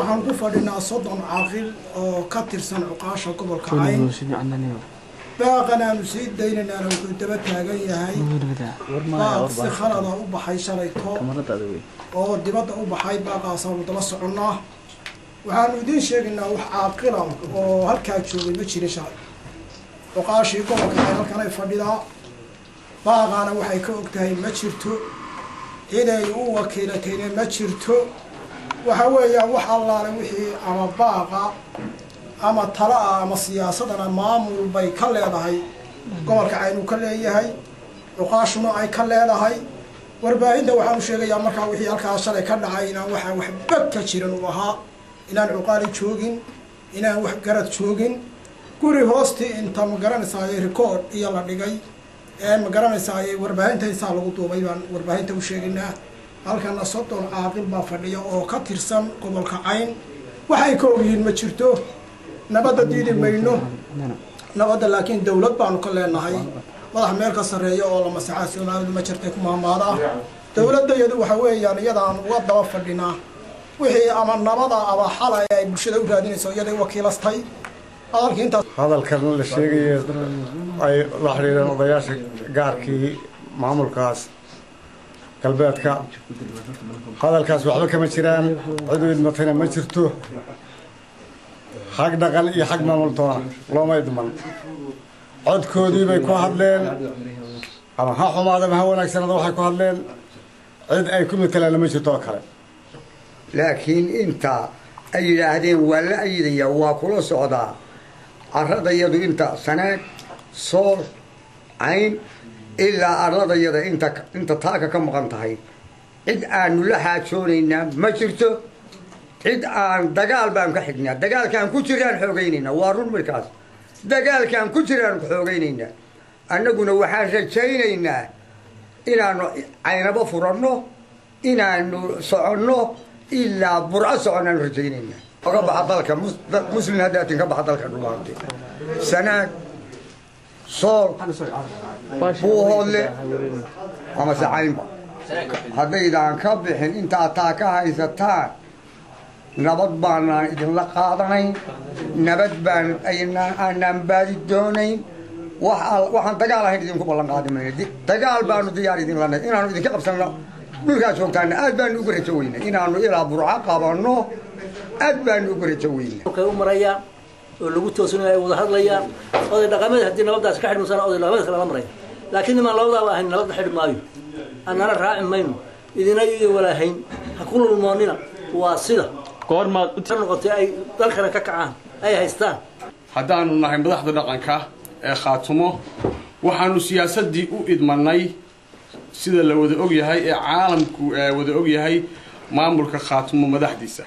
waxaan ku fadhinaa 30 caaqil oo ka tirsan cuqaasha gobolka Cayn baaqanaanu sii daynaynaana wuxuu daba taagan yahay si khalada u baxay shalayto oo dibadda u baxay baaqaasaanu daba soconnaa waxaanu idiin sheegaynaa wax caaqila oo halkaa joogay ma jirin shalay cuqaashii gobolka Cayn halkan ay fadhidaa baaqaana waxay ka ogtahay ma jirto inay u wakiilatayna ma jirto waxa weeyaan wax allaale wixii ama baaqa ama tala ama siyaasadana maamul bay ka leedahay gobolka Cayn uu ka leeyahay cuqaashuna ay ka leedahay warbaahinta waxaan u sheegayaa markaa wixii halkaas shalay ka dhacay inaan waxaan waxba ka jirin u ahaa inaan cuqaali joogin inaan wax garad joogin guri hoostii inta ma garanaysaa record iyo la dhigay ma garanaysaa warbaahinta insaa lagu duubay baan warbaahinta u sheegaynaa halkan 30 caaqil baa fadhiya oo ka tirsan gobolka Cayn waxay ka ogyihiin ma jirto nabadda diidi mayno nabadda laakiin dawlad baanu ka leenahay madax meel ka sareeyo oo la masaxaa Soomaalidu ma jirtay ku maamaada dawladda iyadu waxa weeyaan iyadaan uga daba fadhinaa wixii ama nabada ama xalay ay bulshada u raadinayso iyadoo wakiilastay hadalkan la sheegay ay la xiriiraan odayaasha gaarkii maamulkaas galbeedka hadalkaas waxba kama jiraan cid u idmatayna ma jirto xaq dhaqan iyo xaq maamul toona looma idman codkoodii bay ku hadleen ama ha xumaada ama ha wanaagsanada waxay ku hadleen cid ay ku matalaan ma jirto oo kale laakiin inta ay yiraahdeen waa la ayidaya waa kula socdaa arradayadu inta sanaad sool Cayn ilaa arradayada inta taaka ka maqan tahay cid aanu la xaajoonayna ma jirto cid aan dagaal baan ka xignaa dagaalkaan ku jiraan xoogaynayna waa run markaas dagaalkaan ku jiraan xoogaynayna annaguna waxaan rajaynaynaa inaanu Caynaba furanno inaanu soconno ilaa burco soconaan rajaynaynaa oga baxa dalka muslim hadaatin ka baxa dalka dhumaante sanaad sool buuhoodle ama Caynba haddaydaan ka bixin intaa taa ka haysataan nabad baanaan idinla qaadanayn nabad baan aanaan baadi doonayn waxaan dagaal ahayn idinku ballan qaadi mayno dagaal baanu diyaar idin lanahay inaanu idinka qabsanno dhulkaas joogtaana aad baanu ugu rajo weynay inaanu ilaa burco qabanno aad baanu ugu rajo weynay waxay u marayaan oo lagu toosinayo ay wada hadlayaan oday dhaqameed haddii nabadaas ka xidhmusana oday dhaqameed kala maraya laakiin nimaan labadaaba ahayn nabadda xidhi maayo annana raaci mayno idina iyo walaahayn ha ku lulmoonina waa sida goormaad u noqotay ay dalkana ka kacaan ay haystaan haddaanu nahay madaxda dhaqanka ee Khaatumo waxaanu siyaasadii u idmanay sida la wada og yahay ee caalamku wada og yahay maamulka Khaatumo madaxdiisa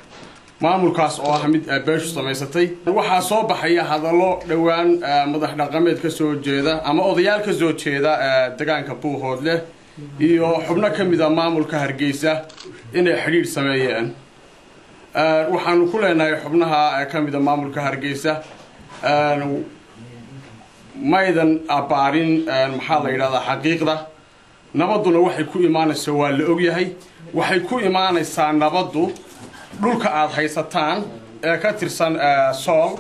maamulkaas oo ah mid beeshu samaysatay waxaa soo baxaya hadallo dhawaan madax dhaqameed ka soo jeeda ama odayaal ka soo jeeda deegaanka Buuhoodle iyo xubno ka mid ah maamulka Hargeysa inay xiriir sameeyeen waxaanu ku leenahay xubnaha ka mid ah maamulka Hargeysa maydan abaarin maxaa la yiraahdaa xaqiiqda nabaduna waxay ku imaanaysaa waa la og yahay waxay ku imaanaysaa nabadu dhulka aad haysataan ee ka tirsan sool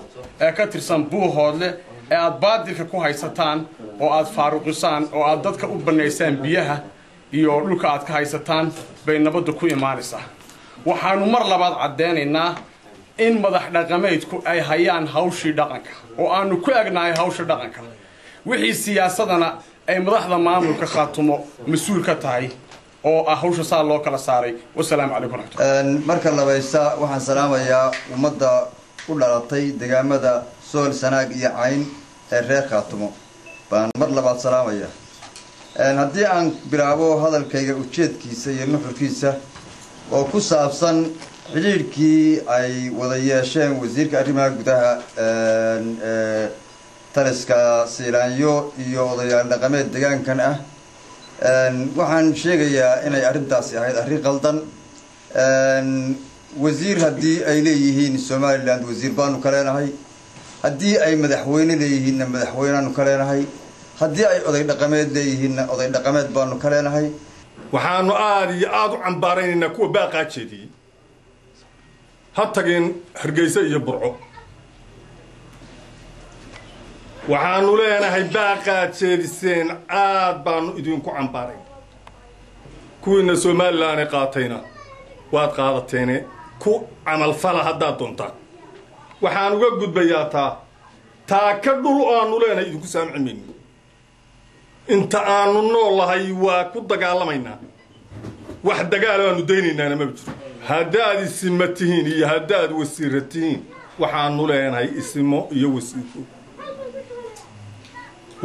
ee ka tirsan Buuhoodle ee aad baadilka ku haysataan oo aad faaruqisaan oo aad dadka u banaysaan biyaha iyo dhulka aad ka haysataan bay nabadu ku imaanaysaa waxaanu mar labaad cadeynaynaa in madax dhaqameedku ay hayaan hawshii dhaqanka oo aanu ku agnahay hawsha dhaqanka wixii siyaasadana ay madaxda maamulka Khaatumo mas'uul ka tahay oo hawsha saa loo kala saaray wassalaamu calaykum marka labaysta waxaan salaamayaa ummadda u dhalatay deegaamada sool sanaag iyo Cayn ee reer Khaatumo baan mar labaad salaamaya haddii aan bilaabo hadalkayga ujeedkiisa iyo nuxurkiisa oo ku saabsan xiriirkii ay wada yeesheen wasiirka arrimaha gudaha taliska Siilaanyo iyo odayaal dhaqameed deegaankan ah waxaan sheegayaa inay arrintaasi ahayd arrin qaldan wasiir haddii ay leeyihiin Somaliland wasiir baanu ka leenahay haddii ay madaxweyne leeyihiinna madaxweynaanu ka leenahay haddii ay oday dhaqameed leeyihiinna oday dhaqameed baanu ka leenahay waxaanu aad iyo aad u cambaaraynaynaa kuwa baaqaa jeediyey هتجين هرجيسة يبرعو waxaanu leenahay baaqaad jeediseen aad baanu idinku cambaareen kuwiina Soomaaliland qaatayna waad qaadateen ku amal fala hadda doontaan waxaan uga gudbayaa taa ka dhul aanu leenahay idinku saamcimin inta aanu noolahay waa ku dagaalamaynaa wax dagaal aanu daynaynaa ma jiro haddaad ismatihiin iyo haddaad wasiiratihiin waxaanu leenahay ismo iyo wasiiro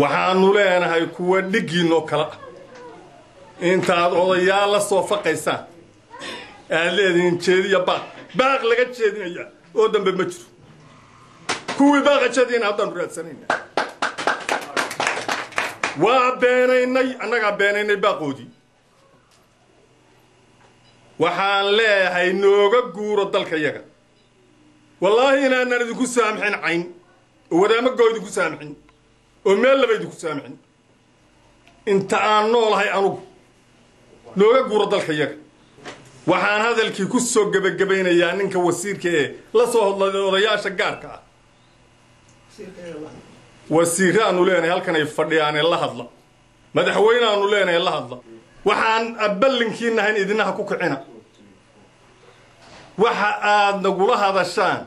waxaanu leenahay kuwa dhigiino kala intaad odayaal la soo faqaysaan aad leediin jeediya baaq laga jeedinaya oo dambe ma jiro kuwii baaqa jeedina haddaan raadsanayna waa beenaynay annaga beenaynay baaqoodii waxaan leeyahay nooga guuro dalka yaga wallaahi inaanan idinku saamxin cayn wadaama gooydu ku saamxin oo meel laba idinku saamxin inta aan noolahay anugu nooga guuro dalka yaga waxaan hadalkii ku soo gabagabeynayaa ninka wasiirka ee la soo hadlay odayaasha gaarka ah wasiiraanu leenahay halkan ay fadhiyaan la hadla madaxweynaanu leenahay la hadla waxaan aballinkiinahayn idinaha ku kicina waxa aad nagula hadashaan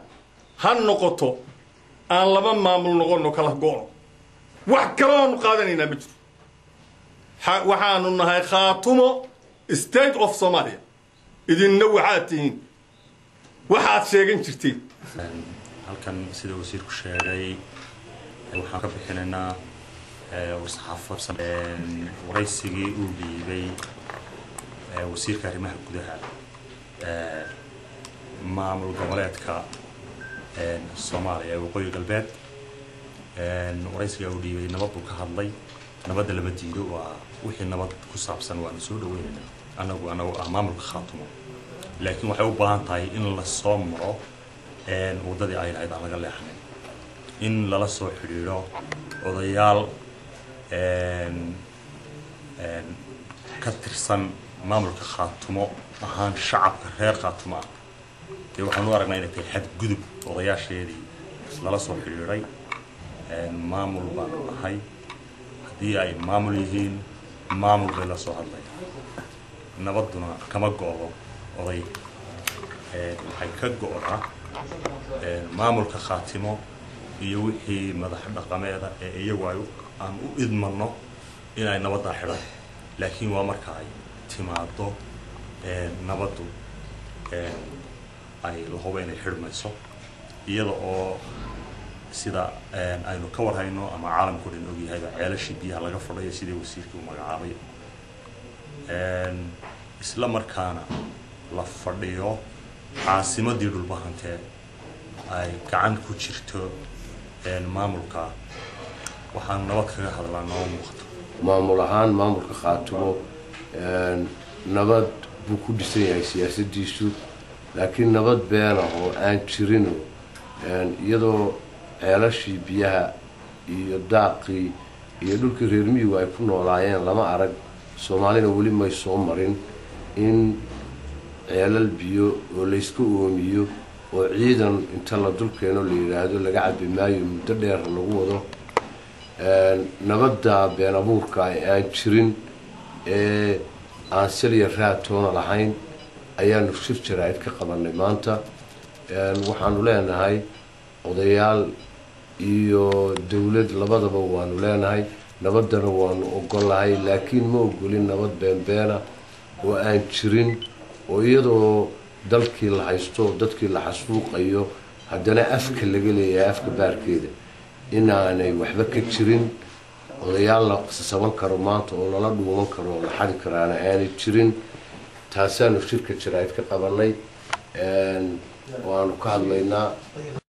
ha noqoto aan laba maamul noqono kala go'no wax kale aanu qaadanaynaa ma jiro waxaanu nahay khaatumo state of Somalia idinna waxaad tihiin waxaad sheegan jirteen halkan sida wasiirku sheegay waxaan ka bixinaynaa wasxaafad waraysigii uu dhiibay wasiirka arrimaha gudaha maamul goboleedka Soomaaliya ee waqooyi galbeed waraysiga uu dhiibay nabad buu ka hadlay nabadda lama diido waa wixii nabad ku saabsan waan soo dhaweynaynaa anagu maamulka khaatumo laakiin waxay u baahan tahay in la soo maro wadadii ay lahayd aan laga leexanin in lala soo xiriiro odayaal ka tirsan maamulka khaatumo ahaan shacabka reer khaatumo waxaan u aragnaa inay tahay xadgudub odayaasheedii lala soo xiriiray maamul baan ahay haddii ay maamul yihiin maamul bay la soo hadlaya nabaduna kama go'do oday waxay ka go'daa maamulka khaatimo iyo wixii madax dhaqameeda ee iyagu aan u idmano inay nabadda xidhaan laakiin waa marka ay timaado nabaddu ay la hubo inay xidhmayso iyada oo sida aynu ka warhayno ama caalamku dhan og yahay ceelashii biyaha laga fadhiyo sidii wasiirkii u magacaabay isla markaana la fadhiyo caasimadii dhulbahantee ay gacan ku jirto maamulka waxaan nabad kaga hadlaa noo muuqato maamul ahaan maamulka khaatumo nabad buu ku dhisan yahay siyaasadiisu laakiin nabad beena oo aan jirin iyadoo ceelashii biyaha iyo daaqii iyo dhulkii reer miyigu ay ku noolaayeen lama arag Soomaalina weli may soo marin in ceelal biyo oo la isku oomiyo oo ciidan inta la dulkeeno la yiraahdo laga cabi maayo muddo dheer lagu wado nabadda been abuurka aan jirin ee aan saliya raatoona lahayn ayaanu shir jaraa'id ka qabanay maanta waxaanu leenahay odayaal iyo dawlad labadaba waanu leenahay nabaddana waanu ogolahay laakiin ma ogolin nabad beenbeena oo aan jirin oo iyadoo dalkii la haysto dadkii la xasuuqayo haddana afka laga leeyahay afka baarkeeda inaanay waxba ka jirin odayaal la saban karo maanta oo lala dhuuman karo oo la xadi karaana aanay jirin taasaanu shirka jaraa'id ka qabanay waanu ka hadlaynaa